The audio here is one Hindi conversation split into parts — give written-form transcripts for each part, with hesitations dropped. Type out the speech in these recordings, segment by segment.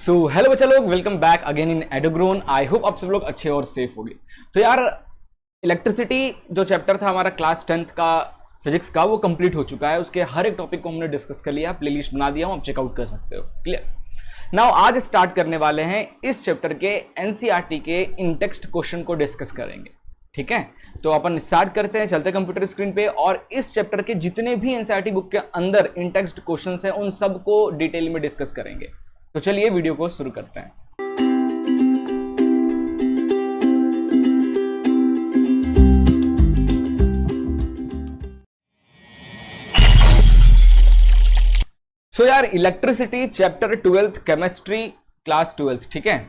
सो हेलो बच्चा लोग, वेलकम बैक अगेन इन एडोग्रोन। आई होप आप सब लोग अच्छे और सेफ होंगे। तो यार इलेक्ट्रिसिटी जो चैप्टर था हमारा क्लास 10th का फिजिक्स का, वो कंप्लीट हो चुका है। उसके हर एक टॉपिक को हमने डिस्कस कर लिया, प्लेलिस्ट बना दिया हूं, आप चेकआउट कर सकते हो। क्लियर। नाउ आज स्टार्ट करने वाले हैं इस चैप्टर के एनसीईआरटी के इन टेक्स्ट क्वेश्चन को डिस्कस करेंगे। ठीक है, तो अपन स्टार्ट करते हैं, चलते कंप्यूटर स्क्रीन पे और इस चैप्टर के जितने भी एनसीईआरटी बुक के अंदर इन टेक्स्ट क्वेश्चंस हैं उन सबको डिटेल में डिस्कस करेंगे। तो चलिए वीडियो को शुरू करते हैं। सो यार electricity chapter 12th chemistry class 12th, ठीक है।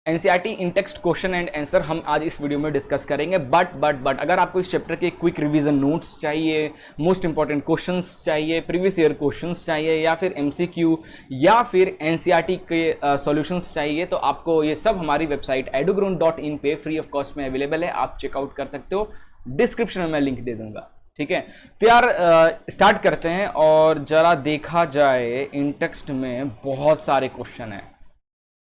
NCERT in text question and answer हम आज इस वीडियो में डिस्कस करेंगे। बट अगर आपको इस चैप्टर के क्विक रिवीजन नोट्स चाहिए, मोस्ट इंपॉर्टेंट क्वेश्चंस चाहिए, प्रीवियस ईयर क्वेश्चंस चाहिए, या फिर एमसीक्यू या फिर एनसीईआरटी के सॉल्यूशंस चाहिए, तो आपको ये सब हमारी वेबसाइट edogrowth.in पे फ्री ऑफ कॉस्ट में अवेलेबल है। आप चेकआउट कर सकते हो, डिस्क्रिप्शन में मैं लिंक दे दूंगा। ठीक है, तो यार स्टार्ट करते हैं और जरा देखा जाए इन टेक्स्ट में बहुत सारे क्वेश्चन हैं।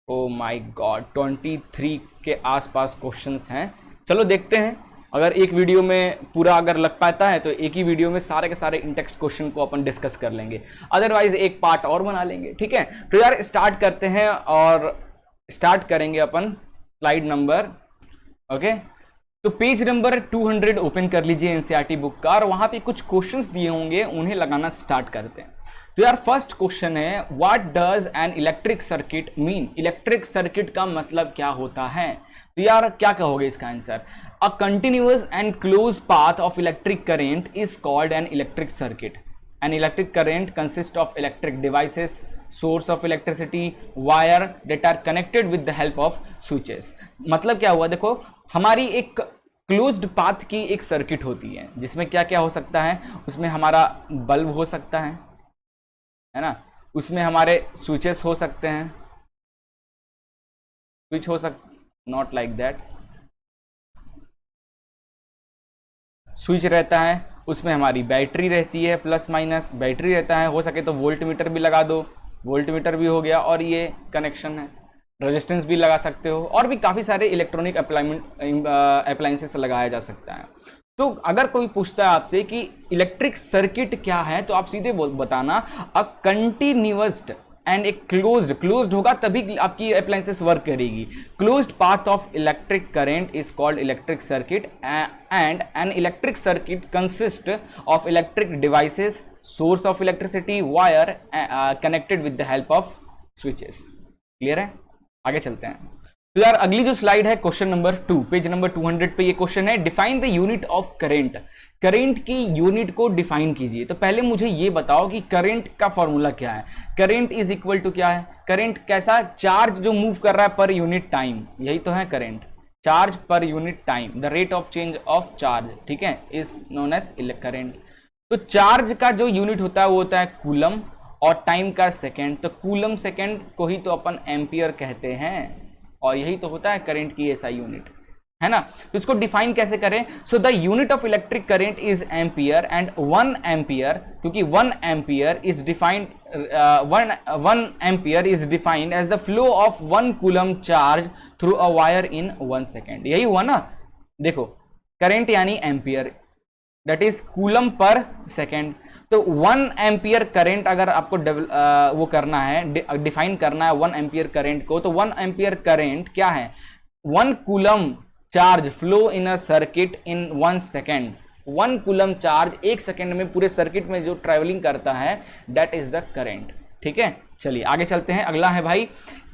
ओ माय गॉड, 23 के आसपास क्वेश्चंस हैं। चलो देखते हैं, अगर एक वीडियो में पूरा अगर लग पाता है तो एक ही वीडियो में सारे के सारे इन टेक्स्ट क्वेश्चन को अपन डिस्कस कर लेंगे, अदरवाइज एक पार्ट और बना लेंगे। ठीक है, तो यार स्टार्ट करते हैं और स्टार्ट करेंगे अपन स्लाइड नंबर, ओके। तो पेज नंबर 200 ओपन कर लीजिए एनसीईआरटी बुक का और वहां पे कुछ क्वेश्चंस दिए होंगे, उन्हें लगाना स्टार्ट करते हैं। तो यार फर्स्ट क्वेश्चन है, what does N electric circuit mean. Electric circuit का मतलब क्या होता है? तो यार क्या कहोगे इसका answer? A continuous and close path of electric current is called an electric circuit. An electric current consist of electric devices, source of electricity, wire that are connected with the help of switches. मतलब क्या हुआ, देखो हमारी एक क्लोज्ड पाथ की एक सर्किट होती है जिसमें क्या क्या हो सकता है, उसमें हमारा बल्ब हो सकता है ना, उसमें हमारे स्विचेस हो सकते हैं, स्विच हो नॉट लाइक दैट, स्विच रहता है, उसमें हमारी बैटरी रहती है, प्लस माइनस बैटरी रहता है, हो सके तो वोल्ट मीटर भी लगा दो, वोल्ट मीटर भी हो गया, और ये कनेक्शन है, रेजिस्टेंस भी लगा सकते हो, और भी काफ़ी सारे इलेक्ट्रॉनिक अप्लायंसेस लगाया जा सकता है। तो अगर कोई पूछता है आपसे कि इलेक्ट्रिक सर्किट क्या है, तो आप सीधे बताना अ कंटिन्यूअस एंड एक क्लोज्ड होगा तभी आपकी अप्लायंसेस वर्क करेगी। Closed path of electric current is called electric circuit and N electric circuit consist of electric devices, source of electricity, wire connected with the help of switches. Clear है, आगे चलते हैं। तो यार अगली जो स्लाइड है क्वेश्चन नंबर 2, पेज नंबर 200 पे ये क्वेश्चन है, define the unit of current. Current की यूनिट को डिफाइन कीजिए। तो पहले मुझे ये बताओ कि करंट का फॉर्मूला क्या है। करंट इज इक्वल टू क्या है? करंट कैसा? चार्ज जो मूव कर रहा है पर यूनिट टाइम, यही तो है current. Charge per unit time, the rate of change of charge, ठीक है, इज नोन एज करंट। तो चार्ज का जो यूनिट होता है वो होता है कूलम और टाइम का सेकेंड। तो कूलम सेकेंड को ही तो अपन एम्पियर कहते हैं, और यही तो होता है करंट की एसआई यूनिट, है ना। तो इसको डिफाइन कैसे करें? So the unit of electric current is ampere and 1 ampere, क्योंकि 1 ampere is defined 1 ampere is defined as the flow of 1 coulomb charge through a wire in 1 second. यही हुआ ना, देखो करंट यानी ampere, that is coulomb per second. तो 1 एम्पियर करंट अगर आपको वो करना है, डिफाइन करना है 1 एम्पियर करंट को, तो 1 एम्पियर करंट क्या है? 1 coulomb charge flow in a circuit in 1 second. 1 coulomb charge 1 second में पूरे सर्किट में जो ट्रेवलिंग करता है, दैट इज द करंट। ठीक है, चलिए आगे चलते हैं। अगला है भाई,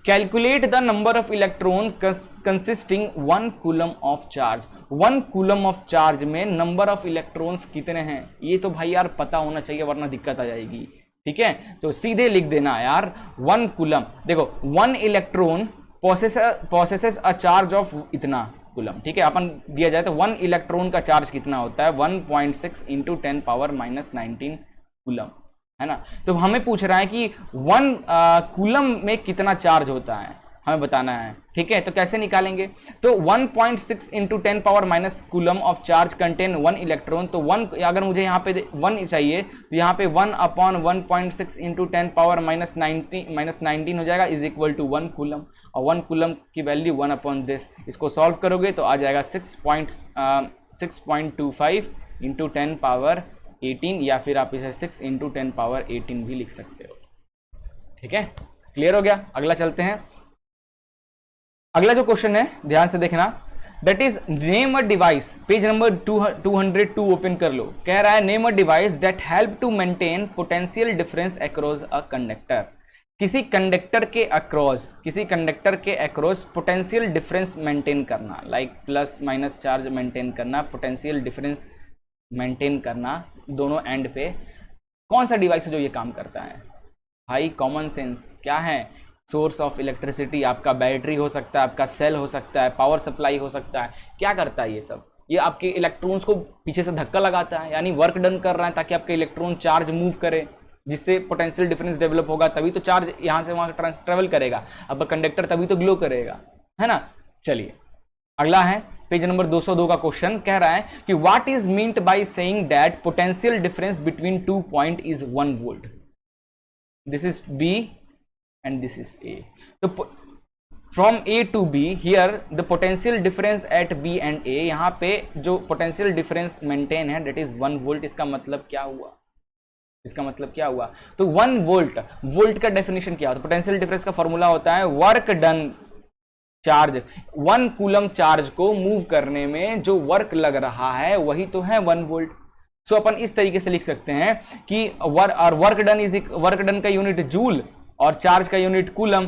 calculate the number of electron consisting 1 coulomb of charge. 1 coulomb of charge में नंबर ऑफ इलेक्ट्रॉन्स कितने हैं? ये तो भाई यार पता होना चाहिए, वरना दिक्कत आ जाएगी। ठीक है, तो सीधे लिख देना यार 1 कूलम। देखो 1 electron possesses a charge of इतना कूलम। ठीक है, अपन दिया जाए तो 1 इलेक्ट्रॉन का चार्ज कितना होता है? 1.6 इंटू 10 पावर -19 कूलम, है ना। तो हमें पूछ रहा है कि 1 कूलम में कितना चार्ज होता है। हमें बताना है, ठीक है। तो कैसे निकालेंगे, तो 1.6 into 10 power minus coulomb of charge contain 1 electron. तो 1 अगर मुझे यहाँ पे 1 चाहिए तो यहाँ पे 1 अपॉन 1.6 इंटू 10 पावर माइनस 19 हो जाएगा, इज इक्वल टू 1 कूलम। और 1 कूलम की वैल्यू 1 अपॉन दिस, इसको सॉल्व करोगे तो आ जाएगा 6.25 इंटू 10 पावर 18, या फिर आप इसे 6 इंटू 10 पावर 18 भी लिख सकते हो, ठीक है। क्लियर हो गया। अगला चलते हैं। अगला जो क्वेश्चन है ध्यान से देखना, that is name a device, page number 202 open कर लो। कह रहा है name a device that help to maintain potential difference across a conductor. किसी कंडक्टर के अक्रॉस पोटेंशियल डिफरेंस मेंटेन करना, like plus minus charge maintain करना, पोटेंशियल डिफरेंस मेंटेन करना दोनों एंड पे। कौन सा डिवाइस है जो ये काम करता है भाई? कॉमन सेंस क्या है? सोर्स ऑफ इलेक्ट्रिसिटी, आपका बैटरी हो सकता है, आपका सेल हो सकता है, पावर सप्लाई हो सकता है। क्या करता है ये सब? ये आपके इलेक्ट्रॉन्स को पीछे से धक्का लगाता है, यानी वर्क डन कर रहा है ताकि आपके इलेक्ट्रॉन चार्ज मूव करे, जिससे पोटेंशियल डिफरेंस डेवलप होगा, तभी तो चार्ज यहाँ से वहाँ ट्रेवल करेगा। अब कंडक्टर तभी तो ग्लो करेगा, है ना। चलिए अगला है पेज नंबर 202 का क्वेश्चन। कह रहा है कि what is meant by saying that potential difference between 2 point is 1 volt. This is be and this is A. So from A to B, here the potential difference at B and A, यहाँ पे जो potential difference maintain है that is 1 volt। इसका मतलब क्या हुआ? तो 1 वोल्ट का डेफिनेशन क्या होता है? पोटेंशियल डिफरेंस का फॉर्मूला होता है work done charge. 1 coulomb charge को मूव करने में जो वर्क लग रहा है वही तो है 1 वोल्ट। सो अपन इस तरीके से लिख सकते हैं कि वर्क डन का यूनिट जूल और चार्ज का यूनिट कूलम।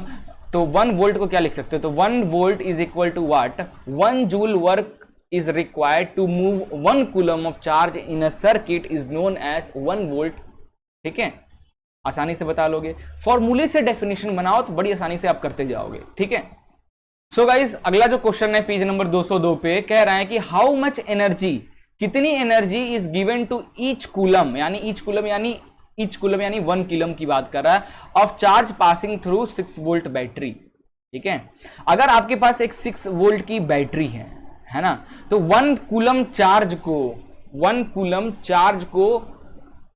तो 1 वोल्ट को क्या लिख सकते हो? तो 1 volt is equal to what? 1 joule work is required to move 1 coulomb of charge in a circuit is known as 1 volt. ठीक है, आसानी से बता लोगे। फॉर्मूले से डेफिनेशन बनाओ तो बड़ी आसानी से आप करते जाओगे। ठीक है। सो गाइस अगला जो क्वेश्चन है पेज नंबर 202 पे कह रहा है कि हाउ मच एनर्जी, कितनी energy is given to each coulomb, यानी ईच कूलम यानी 1 कूलम की बात कर रहा है, of charge passing through 6 volt battery. ठीक है, अगर आपके पास एक 6 वोल्ट की बैटरी है ना, तो 1 कूलम चार्ज को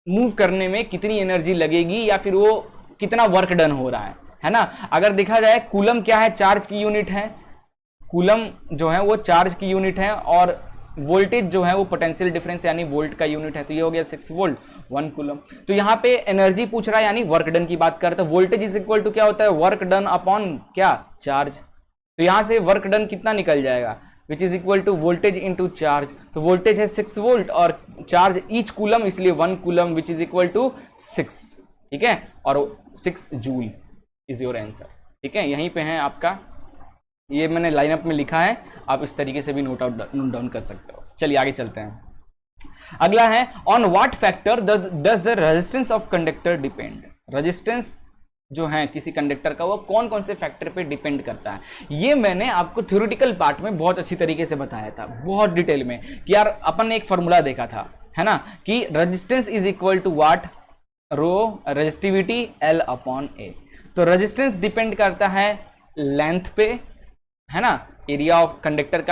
मूव करने में कितनी एनर्जी लगेगी, या फिर वो कितना वर्क डन हो रहा है ना। अगर देखा जाए कूलम क्या है? चार्ज की यूनिट है। कूलम जो है वो चार्ज की यूनिट है, और वोल्टेज जो है वो पोटेंशियल डिफरेंस यानी वोल्ट का यूनिट है। तो ये हो गया 6 वोल्ट 1 कूलम। तो यहाँ पे एनर्जी पूछ रहा है यानी वर्क डन की बात करते हैं। वोल्टेज इज इक्वल टू क्या होता है? वर्क डन अपॉन क्या? चार्ज। तो यहां से वर्क डन कितना निकल जाएगा? Which is equal to voltage into charge. तो वोल्टेज है 6 वोल्ट और चार्ज ईच कूलम, इसलिए 1 coulomb which is equal to 6। ठीक है, और 6 जूल इज योर आंसर। ठीक है, यहीं पे है आपका, ये मैंने लाइनअप में लिखा है, आप इस तरीके से भी नोट डाउन कर सकते हो। चलिए आगे चलते हैं। अगला है on what factor does the resistance of conductor depend. Resistance जो है किसी कंडक्टर का वो कौन कौन से फैक्टर पे डिपेंड करता है। ये मैंने आपको थ्योरेटिकल पार्ट में बहुत अच्छी तरीके से बताया था, बहुत डिटेल में, कि यार अपन ने एक फॉर्मूला देखा था, है ना, कि resistance is equal to what? Rho resistivity L upon A। तो रेजिस्टेंस डिपेंड करता है लेंथ पे, है ना, एरिया ऑफ कंडक्टर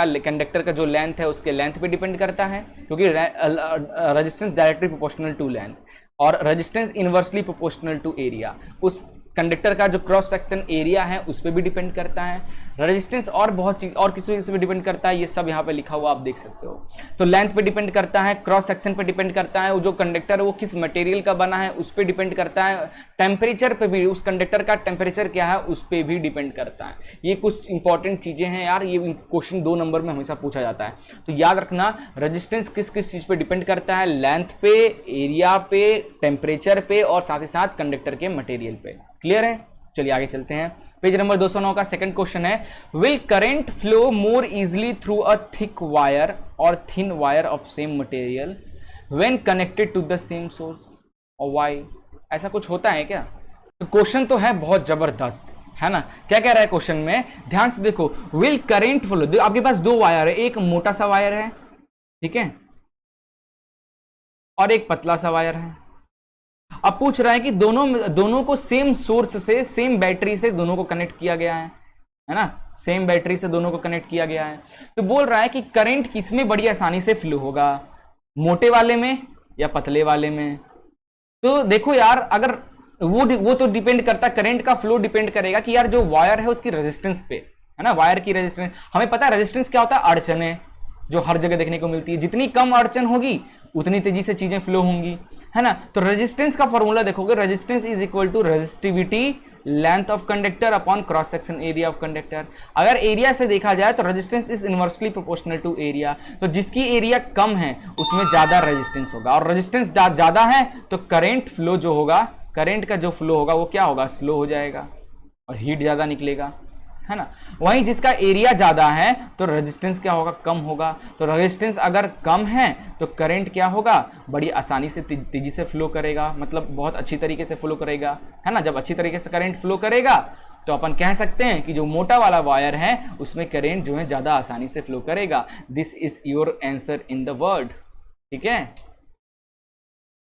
का जो लेंथ है उसके लेंथ पे डिपेंड करता है, क्योंकि resistance directly proportional to length, और resistance inversely proportional to area, उस कंडक्टर का जो क्रॉस सेक्शन एरिया है उस पर भी डिपेंड करता है। रेजिस्टेंस और बहुत चीज और किसी चीज पे डिपेंड करता है, ये सब यहाँ पे लिखा हुआ आप देख सकते हो। तो लेंथ पे डिपेंड करता है, क्रॉस सेक्शन पे डिपेंड करता है, जो कंडक्टर है वो किस मटेरियल का बना है उस पर डिपेंड करता है, टेम्परेचर पे भी, उस कंडक्टर का टेम्परेचर क्या है उस पर भी डिपेंड करता है। ये कुछ इंपॉर्टेंट चीजें हैं यार, ये क्वेश्चन 2 नंबर में हमेशा पूछा जाता है, तो याद रखना रेजिस्टेंस किस किस चीज पे डिपेंड करता है? लेंथ पे, एरिया पे, टेम्परेचर पे, और साथ ही साथ कंडक्टर के मटेरियल पे। क्लियर है? चलिए आगे चलते हैं। पेज नंबर 209 का सेकंड क्वेश्चन है, will current flow more easily through a thick wire और thin wire of same material when connected to the same source, और व्हाई? ऐसा कुछ होता है क्या? तो क्वेश्चन तो है बहुत जबरदस्त, है ना। क्या कह रहा है क्वेश्चन में? ध्यान से देखो, विल करंट फ्लो, आपके पास 2 वायर है, एक मोटा सा वायर है, ठीक है, और एक पतला सा वायर है। अब पूछ रहा है कि दोनों को सेम सोर्स से, सेम बैटरी से दोनों को कनेक्ट किया गया है। है ना, सेम बैटरी से दोनों को कनेक्ट किया गया है। तो बोल रहा है कि करंट किसमें बड़ी आसानी से फ्लो होगा, मोटे वाले में या पतले वाले में। तो देखो यार, अगर वो तो डिपेंड करता, करंट का फ्लो डिपेंड करेगा कि यार जो वायर है उसकी रेजिस्टेंस पे, है ना, वायर की रेजिस्टेंस। हमें पता है रेजिस्टेंस क्या होता है, अड़चन है जो हर जगह देखने को मिलती है। जितनी कम अड़चन होगी उतनी तेजी से चीजें फ्लो होंगी, है ना। तो रेजिस्टेंस का फॉर्मूला देखोगे, resistance is equal to resistivity length of conductor upon cross section area of conductor. अगर एरिया से देखा जाए तो resistance is inversely proportional to area. तो जिसकी एरिया कम है उसमें ज्यादा रेजिस्टेंस होगा, और रेजिस्टेंस ज्यादा है तो करंट फ्लो जो होगा, करंट का जो फ्लो होगा वो क्या होगा, स्लो हो जाएगा और हीट ज्यादा निकलेगा, है ना। वहीं जिसका एरिया ज्यादा है तो रेजिस्टेंस क्या होगा, कम होगा। तो रेजिस्टेंस अगर कम है तो करंट क्या होगा, बड़ी आसानी से तेजी से फ्लो करेगा, मतलब बहुत अच्छी तरीके से फ्लो करेगा, है ना। जब अच्छी तरीके से करंट फ्लो करेगा तो अपन कह सकते हैं कि जो मोटा वाला वायर है उसमें करंट जो है ज्यादा आसानी से फ्लो करेगा। This is your answer in the word, ठीक है।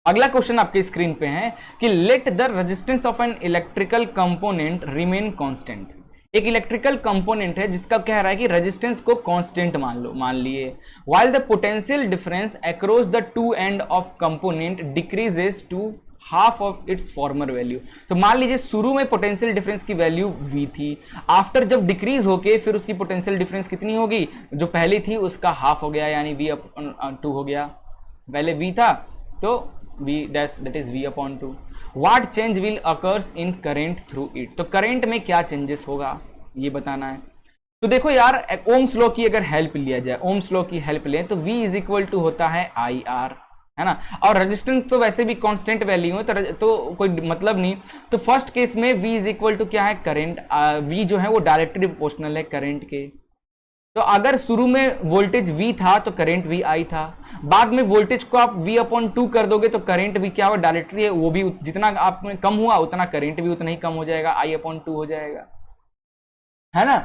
अगला क्वेश्चन आपके स्क्रीन पे है कि let the resistance of an electrical component remain constant. एक इलेक्ट्रिकल कंपोनेंट है जिसका कह रहा है कि रेजिस्टेंस को कांस्टेंट मान लिए, while the potential difference across the two end of component decreases to half of its former value. तो मान लीजिए शुरू में पोटेंशियल डिफरेंस की वैल्यू v थी, आफ्टर जब डिक्रीज होके फिर उसकी पोटेंशियल डिफरेंस कितनी होगी, जो पहली थी उसका हाफ हो गया, यानी v/2 हो गया। पहले v था तो v dash that is v/2। What change will occurs in current through it. तो करंट में क्या चेंजेस होगा ये बताना है। तो देखो यार, ओम्स लॉ की अगर हेल्प लिया जाए, ओम्स लॉ की हेल्प लें तो v इज इक्वल टू होता है IR, है ना। और रेजिस्टेंस तो वैसे भी कांस्टेंट वैल्यू है तो कोई मतलब नहीं। तो फर्स्ट केस में v इज इक्वल टू क्या है, करंट। v जो है वो डायरेक्टली प्रोपोर्शनल है करंट के। तो अगर शुरू में वोल्टेज v था तो करंट vi था, बाद में वोल्टेज को आप v/2 कर दोगे तो करंट भी क्या होगा, डायरेक्टली है, वो भी जितना आप में कम हुआ उतना करंट भी उतना ही कम हो जाएगा, I/2 हो जाएगा, है ना।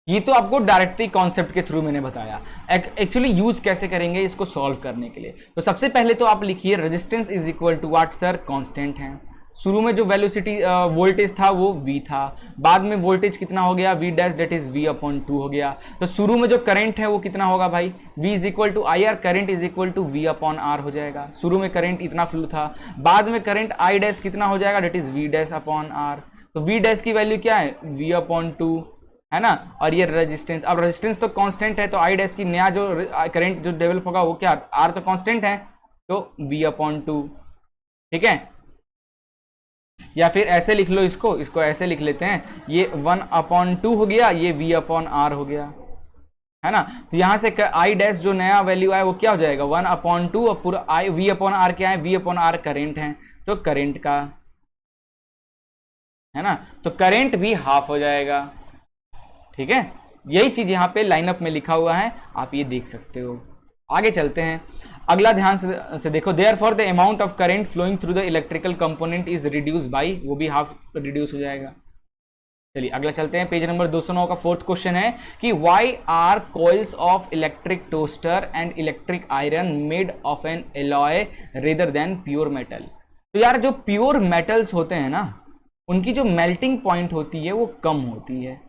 ये तो आपको डायरेक्टली कॉन्सेप्ट के थ्रू मैंने बताया। एक्चुअली यूज कैसे करेंगे इसको सॉल्व करने के लिए, तो सबसे पहले तो आप लिखिए resistance is equal to what sir, constant है। शुरू में जो वेलोसिटी वोल्टेज था वो v था, बाद में वोल्टेज कितना हो गया, v dash that is v/2 हो गया। तो शुरू में जो करंट है वो कितना होगा भाई, v is equal to IR, current is equal to v/R हो जाएगा। शुरू में करंट इतना फ्लो था, बाद में करंट I डैश कितना हो जाएगा, that is v dash upon R। तो v डैश की वैल्यू क्या है, v/2, है ना। और ये रेजिस्टेंस, अब रेजिस्टेंस तो कांस्टेंट है तो I डैश की नया जो करंट जो डेवलप होगा वो क्या, R तो कांस्टेंट है तो v/2, ठीक है। या फिर ऐसे लिख लो, इसको ऐसे लिख लेते हैं, ये 1/2 हो गया, ये v/R हो गया, है ना। तो यहां से I डैश जो नया वैल्यू आया वो क्या हो जाएगा, 1/2, और पूरा v/R क्या है, v/R करंट है, तो करंट का, है ना। तो करंट भी हाफ हो जाएगा, ठीक है। यही चीज यहाँ पे लाइनअप में लिखा हुआ है, आप ये देख सकते हो। आगे चलते हैं, अगला ध्यान से देखो, therefore the amount of current flowing through the electrical component is reduce by, वो भी हाफ रिड्यूस हो जाएगा। चलिए अगला चलते हैं, पेज नंबर 209 का फोर्थ क्वेश्चन है कि why are coils of electric toaster and electric iron made of an alloy rather than pure metal. तो यार जो प्योर मेटल्स होते हैं ना, उनकी जो मेल्टिंग पॉइंट होती है वो कम होती है।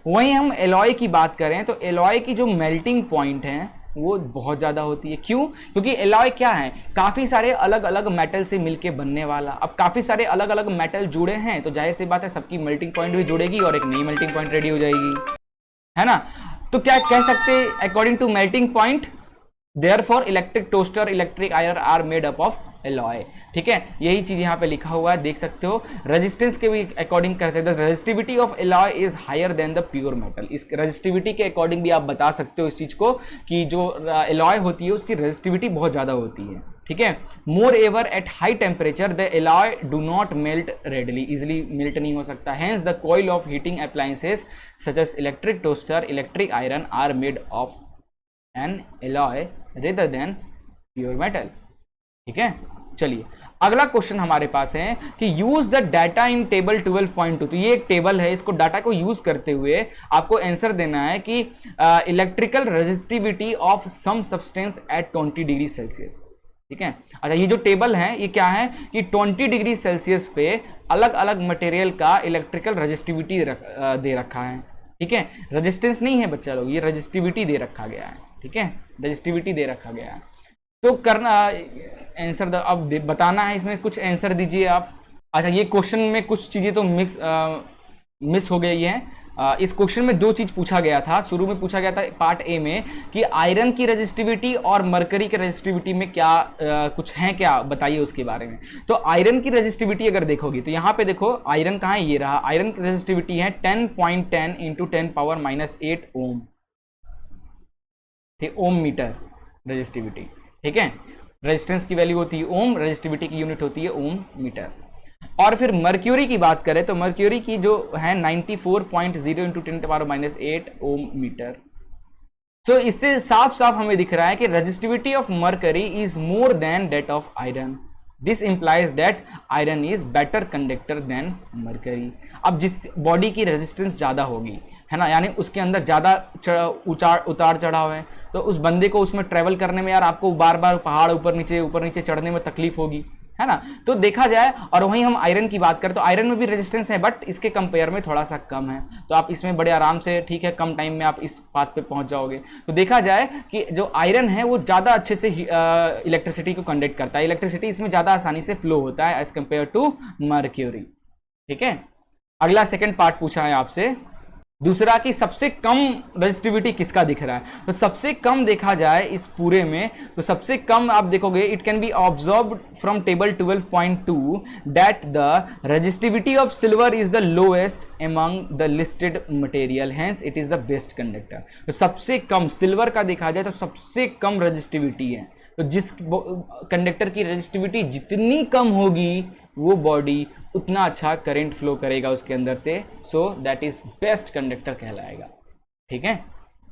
वहीं हम एलॉय की बात करें तो एलॉय की जो मेल्टिंग पॉइंट है वो बहुत ज्यादा होती है। क्यों? क्योंकि एलॉय क्या है, काफी सारे अलग अलग मेटल से मिलके बनने वाला। अब काफी सारे अलग अलग मेटल जुड़े हैं तो जाहिर सी बात है सबकी मेल्टिंग पॉइंट भी जुड़ेगी और एक नई मेल्टिंग पॉइंट रेडी हो जाएगी, है ना। तो क्या कह सकते हैं, according to melting point therefore electric toaster electric iron are made up of alloy, ठीक है। यही चीज यहाँ पे लिखा हुआ है, देख सकते हो। रेजिस्टेंस के भी अकॉर्डिंग करते हैं, resistivity of alloy is higher than the pure metal. इस रेजिस्टिविटी के अकॉर्डिंग भी आप बता सकते हो इस चीज को कि जो एलॉय होती है उसकी रेजिस्टिविटी बहुत ज्यादा होती है, ठीक है। Moreover at high temperature the alloy do not melt readily, easily melt नहीं हो सकता। Hence the coil of heating appliances such as electric toaster electric iron are made of an alloy rather than pure metal, ठीक है। चलिए अगला क्वेश्चन हमारे पास है कि use the data in table 12.2। तो ये एक टेबल है, इसको डाटा को यूज करते हुए आपको आंसर देना है कि electrical resistivity of some substance at 20 degree Celsius. ठीक है। अच्छा, ये जो टेबल है ये क्या है कि 20 डिग्री सेल्सियस पे अलग अलग मटेरियल का इलेक्ट्रिकल रजिस्टिविटी दे रखा है। ठीक है, रेजिस्टेंस नहीं है बच्चा लोग, ये रजिस्टिविटी दे रखा गया है। ठीक है, रजिस्टिविटी दे रखा गया है। तो करना आंसर अब बताना है, इसमें कुछ आंसर दीजिए आप। अच्छा, ये क्वेश्चन में कुछ चीजें तो मिस हो गई है। इस क्वेश्चन में दो चीज पूछा गया था। शुरू में पूछा गया था पार्ट ए में कि आयरन की रेजिस्टिविटी और मरकरी की रेजिस्टिविटी में क्या कुछ है, क्या बताइए उसके बारे में। तो आयरन की रेजिस्टिविटी अगर देखोगी तो यहाँ पे देखो आयरन कहाँ है, ये रहा। आयरन की रेजिस्टिविटी है 10.10 इंटू 10⁻⁸ ओम, ठीक, ओम मीटर रेजिस्टिविटी। ठीक है, रेजिस्टेंस की वैल्यू होती है ओम, रेजिस्टिविटी की यूनिट होती है ओम मीटर। और फिर मर्क्यूरी की बात करें तो मर्क्यूरी की जो है 94.0 इंटू 10⁻⁸ ओम मीटर। सो इससे साफ साफ हमें दिख रहा है कि resistivity of mercury is more than that of iron. This implies that iron is better conductor than mercury. अब जिस बॉडी की रेजिस्टेंस ज्यादा होगी, है ना, यानी उसके अंदर ज्यादा उतार चढ़ाव है, तो उस बंदे को उसमें ट्रेवल करने में यार आपको बार बार पहाड़ ऊपर नीचे चढ़ने में तकलीफ होगी, है ना। तो देखा जाए, और वहीं हम आयरन की बात करें तो आयरन में भी रेजिस्टेंस है बट इसके कंपेयर में थोड़ा सा कम है। तो आप इसमें बड़े आराम से, ठीक है, कम टाइम में आप इस बात पे पहुंच जाओगे। तो देखा जाए कि जो आयरन है वो ज़्यादा अच्छे से इलेक्ट्रिसिटी को कंडक्ट करता है, इलेक्ट्रिसिटी इसमें ज़्यादा आसानी से फ्लो होता है एज कंपेयर टू मर्क्यूरी। ठीक है, अगला सेकेंड पार्ट पूछा है आपसे, दूसरा कि सबसे कम रेजिस्टिविटी किसका दिख रहा है। तो सबसे कम देखा जाए इस पूरे में, तो सबसे कम आप देखोगे it can be observed from table 12.2 that the resistivity of silver is the lowest among the listed material, hence it is the best conductor. तो सबसे कम सिल्वर का देखा जाए तो सबसे कम रेजिस्टिविटी है। तो जिस कंडक्टर की रेजिस्टिविटी जितनी कम होगी वो बॉडी उतना अच्छा करंट फ्लो करेगा उसके अंदर से, so that is best conductor कहलाएगा। ठीक है,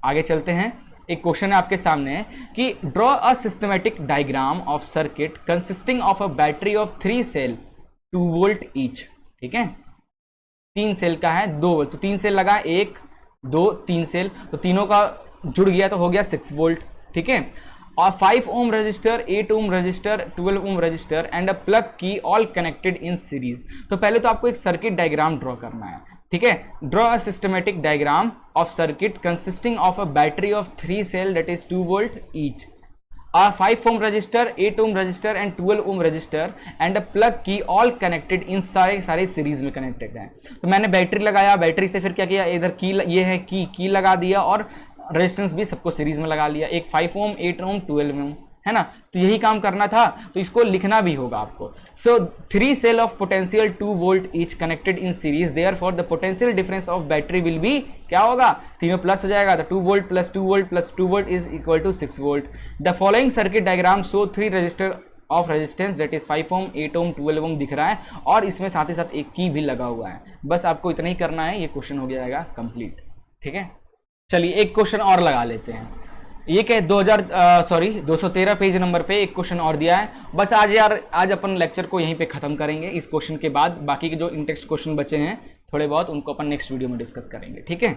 आगे चलते हैं। एक क्वेश्चन है आपके सामने कि draw a systematic diagram of circuit consisting of a battery of 3 cell 2 volt each. ठीक है, 3 सेल का है 2 वोल्ट, तो 3 सेल लगा, 1 2 3 सेल, तो तीनों का जुड़ गया तो हो गया 6 वोल्ट। ठीक है, और 5 ohm resistor, 8 ohm resistor, 12 ohm resistor and a plug key all connected in series. तो पहले तो आपको एक सर्किट डायग्राम ड्रॉ करना है। ठीक है, draw a systematic diagram of circuit consisting of a battery of 3 cell that is 2 volt each, और 5 ohm resistor, 8 ohm resistor and 12 ohm resistor and a plug key all connected in, सारे सीरीज में कनेक्टेड हैं। तो मैंने बैटरी लगाया, बैटरी से फिर क्या किया, इधर की, ये है की लगा दिया, और रेजिस्टेंस भी सबको सीरीज में लगा लिया, एक 5 ओम, 8 ओम, 12 ओम, है ना। तो यही काम करना था, तो इसको लिखना भी होगा आपको। So 3 cell of potential 2 volt each connected in series, therefore the potential difference of battery will be, क्या होगा, तीनों प्लस हो जाएगा, तो 2 volt plus 2 volt plus 2 volt is equal to 6 volt. The following circuit diagram show 3 resistor of resistance that is 5 ohm, 8 ohm, 12 ohm दिख रहा है, और इसमें साथ ही साथ एक की भी लगा हुआ है। बस आपको इतना ही करना है, ये क्वेश्चन हो जाएगा कंप्लीट। ठीक है, चलिए एक क्वेश्चन और लगा लेते हैं। ये क्या 213 पेज नंबर पे एक क्वेश्चन और दिया है। बस आज अपन लेक्चर को यहीं पे खत्म करेंगे। इस क्वेश्चन के बाद बाकी के जो इंटेक्स्ट क्वेश्चन बचे हैं थोड़े बहुत, उनको अपन नेक्स्ट वीडियो में डिस्कस करेंगे। ठीक है,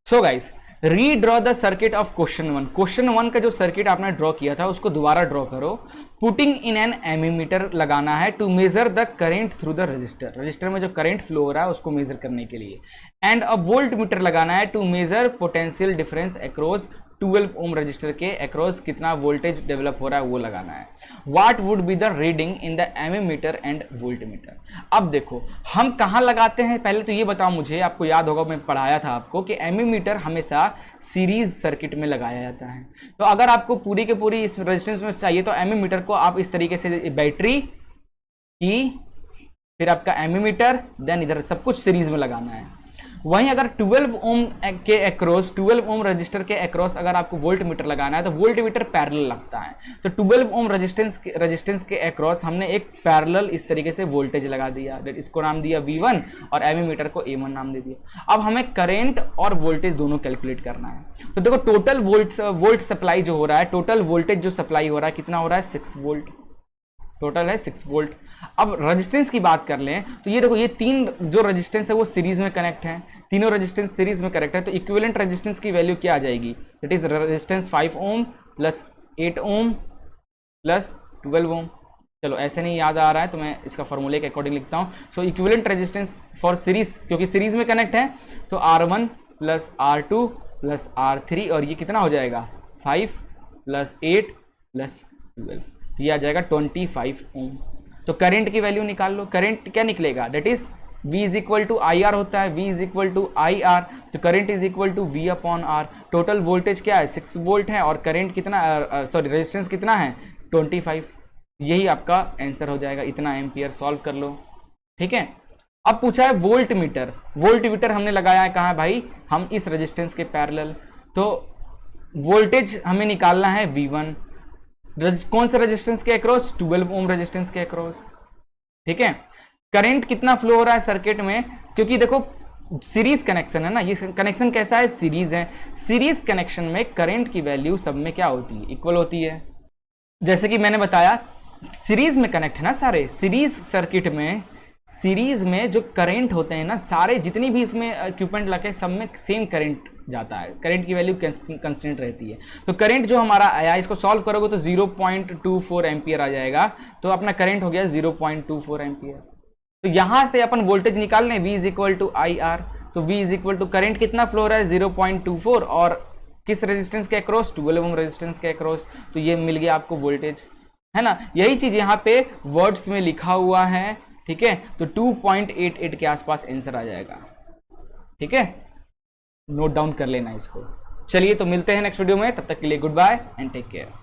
so guys, redraw the circuit of question 1। Question 1 का जो सर्किट आपने ड्रॉ किया था उसको दोबारा ड्रॉ करो। पुटिंग इन एन एमीमीटर लगाना है to measure the current through the resistor, resistor में जो करंट फ्लो हो रहा है उसको मेजर करने के लिए। एंड अ वोल्ट मीटर लगाना है to measure potential difference across 12 ohm resistor के अक्रॉस कितना वोल्टेज डेवलप हो रहा है वो लगाना है। What would be the reading in the ammeter and voltmeter. अब देखो हम कहाँ लगाते हैं, पहले तो ये बताओ मुझे, आपको याद होगा मैं पढ़ाया था आपको कि एमीमीटर हमेशा सीरीज सर्किट में लगाया जाता है। तो अगर आपको पूरी के पूरी इस रेजिस्टेंस में चाहिए तो एमीमीटर को आप इस तरीके से, बैटरी की, फिर आपका एमीमीटर, देन इधर सब कुछ सीरीज में लगाना है। वहीं अगर 12 ओम के अक्रॉस, 12 ओम रजिस्टर के अक्रॉस अगर आपको वोल्ट मीटर लगाना है तो वोल्ट मीटर पैरेलल लगता है। तो 12 ओम रेजिस्टेंस के अक्रॉस हमने एक पैरेलल इस तरीके से वोल्टेज लगा दिया, इसको नाम दिया V1 और एमीमीटर को A1 नाम दे दिया। अब हमें करंट और वोल्टेज दोनों कैलकुलेट करना है। तो देखो टोटल वोल्ट सप्लाई जो हो रहा है, टोटल वोल्टेज जो सप्लाई हो रहा है कितना हो रहा है, 6 वोल्ट, टोटल है 6 वोल्ट। अब रेजिस्टेंस की बात कर लें तो ये देखो, ये 3 जो रेजिस्टेंस है वो सीरीज में कनेक्ट है, तीनों रेजिस्टेंस सीरीज में कनेक्ट है। तो इक्विवेलेंट रेजिस्टेंस की वैल्यू क्या आ जाएगी, that is resistance 5 ohm plus 8 ohm plus 12 ओम। चलो ऐसे नहीं याद आ रहा है तो मैं इसका फॉर्मूले के अकॉर्डिंग लिखता हूँ। सो इक्विवेलेंट रेजिस्टेंस फॉर सीरीज, क्योंकि सीरीज में कनेक्ट है तो R1 plus R2 plus R3, और ये कितना हो जाएगा 5 प्लस 8 प्लस 12, तो ये आ जाएगा 25 ओम। तो करंट की वैल्यू निकाल लो। करंट क्या निकलेगा, that is V is equal to I R होता है, V is equal to I R, तो current is equal to V upon R. Total voltage क्या है 6 वोल्ट है, और करंट कितना सॉरी रेजिस्टेंस कितना है 25। यही आपका आंसर हो जाएगा, इतना एम्पियर। सॉल्व कर लो, ठीक है। अब पूछा है वोल्ट मीटर। वोल्ट मीटर हमने लगाया है कहाँ भाई, हम इस रेजिस्टेंस के पैरेलल। तो वोल्टेज हमें निकालना है V1, कौन से रेजिस्टेंस के अक्रॉस, 12 ओम रेजिस्टेंस के अक्रॉस, ठीक है। करंट कितना फ्लो हो रहा है सर्किट में, क्योंकि देखो सीरीज कनेक्शन है ना, ये कनेक्शन कैसा है, सीरीज है। सीरीज कनेक्शन में करंट की वैल्यू सब में क्या होती है, इक्वल होती है। जैसे कि मैंने बताया सीरीज में कनेक्ट है ना सारे, सीरीज सर्किट में, सीरीज में जो करंट होते हैं ना सारे, जितनी भी इसमें इक्विपमेंट लगे सब में सेम करंट जाता है, करंट की वैल्यू कांस्टेंट रहती है। तो करंट जो हमारा आया, इसको सॉल्व करोगे तो 0.24 एम्पियर आ जाएगा, तो अपना करंट हो गया 0.24 एम्पियर। तो यहां से अपन वोल्टेज निकाल लें, V is equal to I R. तो V is equal to current कितना फ्लो हो रहा है 0.24, और किस रेजिस्टेंस के अक्रॉस, 12 ओम रेजिस्टेंस के अक्रॉस। तो ये मिल गया आपको वोल्टेज, है ना। यही चीज यहाँ पे वर्ड्स में लिखा हुआ है, ठीक है। तो 2.88 के आसपास आंसर आ जाएगा, ठीक है। नोट डाउन कर लेना इसको। चलिए तो मिलते हैं नेक्स्ट वीडियो में, तब तक के लिए goodbye and take care.